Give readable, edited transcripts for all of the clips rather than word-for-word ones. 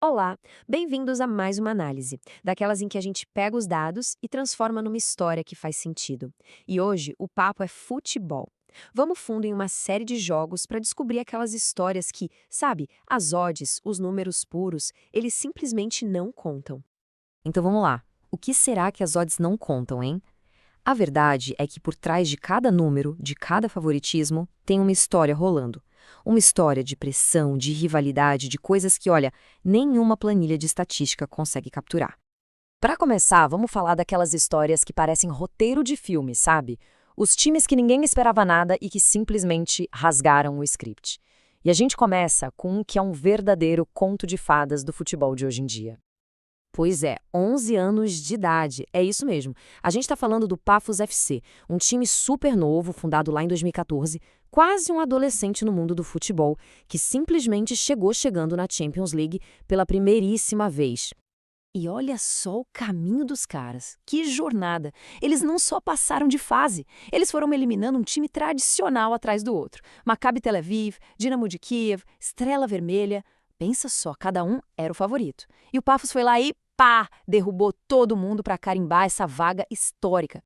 Olá, bem-vindos a mais uma análise, daquelas em que a gente pega os dados e transforma numa história que faz sentido. E hoje o papo é futebol. Vamos fundo em uma série de jogos para descobrir aquelas histórias que, sabe, as odds, os números puros, eles simplesmente não contam. Então vamos lá. O que será que as odds não contam, hein? A verdade é que por trás de cada número, de cada favoritismo, tem uma história rolando. Uma história de pressão, de rivalidade, de coisas que, olha, nenhuma planilha de estatística consegue capturar. Para começar, vamos falar daquelas histórias que parecem roteiro de filme, sabe? Os times que ninguém esperava nada e que simplesmente rasgaram o script. E a gente começa com um que é um verdadeiro conto de fadas do futebol de hoje em dia. Pois é, 11 anos de idade, é isso mesmo. A gente está falando do Paphos FC, um time super novo, fundado lá em 2014, quase um adolescente no mundo do futebol, que simplesmente chegando na Champions League pela primeiríssima vez. E olha só o caminho dos caras. Que jornada! Eles não só passaram de fase, eles foram eliminando um time tradicional atrás do outro. Maccabi Tel Aviv, Dinamo de Kiev, Estrela Vermelha. Pensa só, cada um era o favorito. E o Paphos foi lá e pá! Derrubou todo mundo para carimbar essa vaga histórica.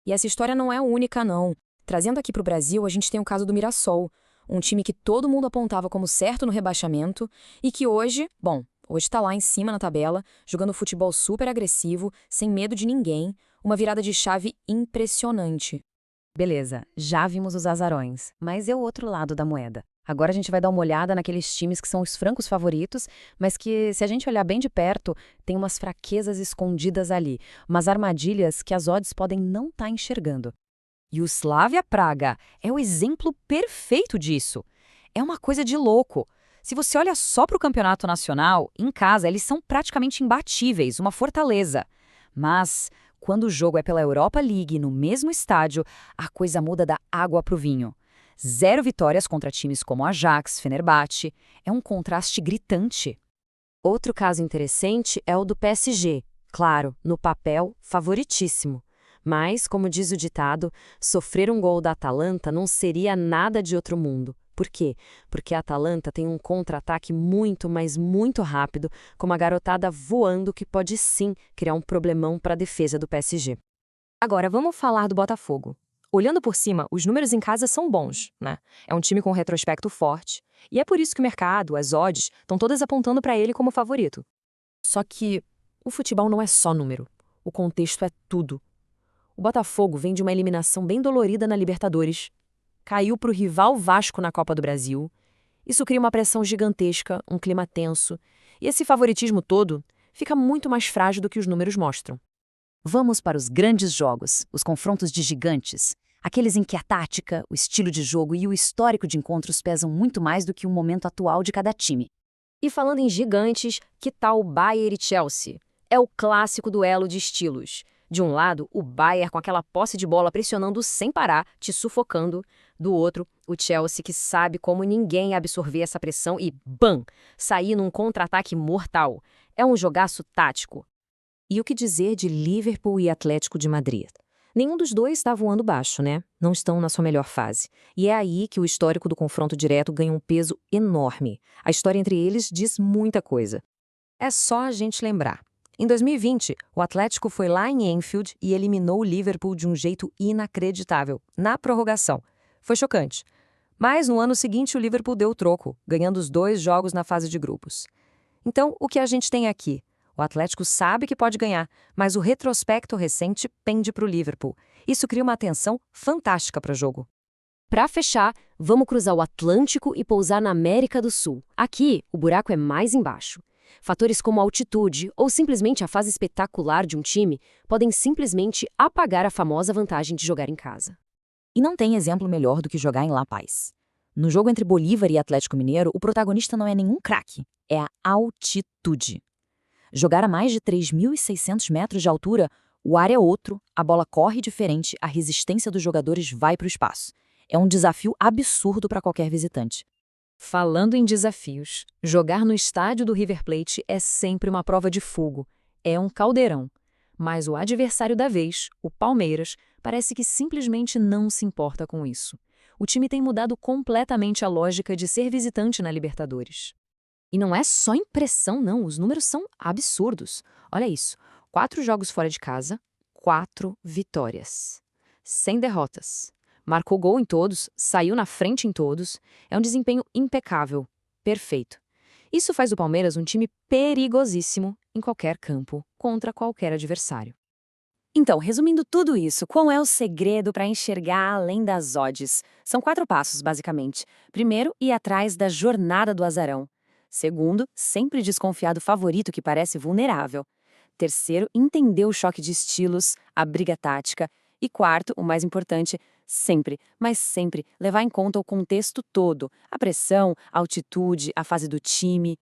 E essa história não é a única, não. Trazendo aqui para o Brasil, a gente tem o caso do Mirassol, um time que todo mundo apontava como certo no rebaixamento e que hoje, bom, hoje está lá em cima na tabela, jogando futebol super agressivo, sem medo de ninguém, uma virada de chave impressionante. Beleza, já vimos os azarões, mas é o outro lado da moeda. Agora a gente vai dar uma olhada naqueles times que são os francos favoritos, mas que, se a gente olhar bem de perto, tem umas fraquezas escondidas ali, umas armadilhas que as odds podem não estar enxergando. E o Slavia Praga é o exemplo perfeito disso. É uma coisa de louco. Se você olha só para o campeonato nacional, em casa eles são praticamente imbatíveis, uma fortaleza. Mas, quando o jogo é pela Europa League, no mesmo estádio, a coisa muda da água para o vinho. 0 vitórias contra times como Ajax, Fenerbahçe. É um contraste gritante. Outro caso interessante é o do PSG. Claro, no papel, favoritíssimo. Mas, como diz o ditado, sofrer um gol da Atalanta não seria nada de outro mundo. Por quê? Porque a Atalanta tem um contra-ataque muito, mas muito rápido, com uma garotada voando que pode sim criar um problemão para a defesa do PSG. Agora, vamos falar do Botafogo. Olhando por cima, os números em casa são bons, né? É um time com retrospecto forte. E é por isso que o mercado, as odds, estão todas apontando para ele como favorito. Só que o futebol não é só número. O contexto é tudo. O Botafogo vem de uma eliminação bem dolorida na Libertadores. Caiu para o rival Vasco na Copa do Brasil. Isso cria uma pressão gigantesca, um clima tenso. E esse favoritismo todo fica muito mais frágil do que os números mostram. Vamos para os grandes jogos, os confrontos de gigantes. Aqueles em que a tática, o estilo de jogo e o histórico de encontros pesam muito mais do que o momento atual de cada time. E falando em gigantes, que tal Bayern e Chelsea? É o clássico duelo de estilos. De um lado, o Bayern com aquela posse de bola pressionando sem parar, te sufocando. Do outro, o Chelsea que sabe como ninguém absorver essa pressão e, bam, sair num contra-ataque mortal. É um jogaço tático. E o que dizer de Liverpool e Atlético de Madrid? Nenhum dos dois está voando baixo, né? Não estão na sua melhor fase. E é aí que o histórico do confronto direto ganha um peso enorme. A história entre eles diz muita coisa. É só a gente lembrar. Em 2020, o Atlético foi lá em Anfield e eliminou o Liverpool de um jeito inacreditável, na prorrogação. Foi chocante. Mas no ano seguinte o Liverpool deu o troco, ganhando os 2 jogos na fase de grupos. Então, o que a gente tem aqui? O Atlético sabe que pode ganhar, mas o retrospecto recente pende para o Liverpool. Isso cria uma tensão fantástica para o jogo. Para fechar, vamos cruzar o Atlântico e pousar na América do Sul. Aqui, o buraco é mais embaixo. Fatores como a altitude ou simplesmente a fase espetacular de um time podem simplesmente apagar a famosa vantagem de jogar em casa. E não tem exemplo melhor do que jogar em La Paz. No jogo entre Bolívar e Atlético Mineiro, o protagonista não é nenhum craque, é a altitude. Jogar a mais de 3.600 metros de altura, o ar é outro, a bola corre diferente, a resistência dos jogadores vai para o espaço. É um desafio absurdo para qualquer visitante. Falando em desafios, jogar no estádio do River Plate é sempre uma prova de fogo. É um caldeirão. Mas o adversário da vez, o Palmeiras, parece que simplesmente não se importa com isso. O time tem mudado completamente a lógica de ser visitante na Libertadores. E não é só impressão, não. Os números são absurdos. Olha isso. 4 jogos fora de casa, 4 vitórias. Sem derrotas. Marcou gol em todos, saiu na frente em todos. É um desempenho impecável. Perfeito. Isso faz do Palmeiras um time perigosíssimo em qualquer campo, contra qualquer adversário. Então, resumindo tudo isso, qual é o segredo para enxergar além das odds? São 4 passos, basicamente. Primeiro, ir atrás da jornada do azarão. Segundo, sempre desconfiar do favorito que parece vulnerável. Terceiro, entender o choque de estilos, a briga tática. E quarto, o mais importante, sempre, mas sempre, levar em conta o contexto todo. A pressão, a altitude, a fase do time.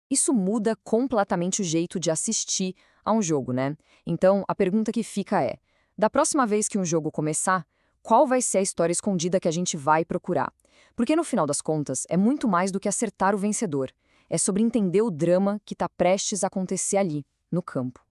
Isso muda completamente o jeito de assistir a um jogo, né? Então, a pergunta que fica é: da próxima vez que um jogo começar, qual vai ser a história escondida que a gente vai procurar? Porque no final das contas, é muito mais do que acertar o vencedor. É sobre entender o drama que está prestes a acontecer ali, no campo.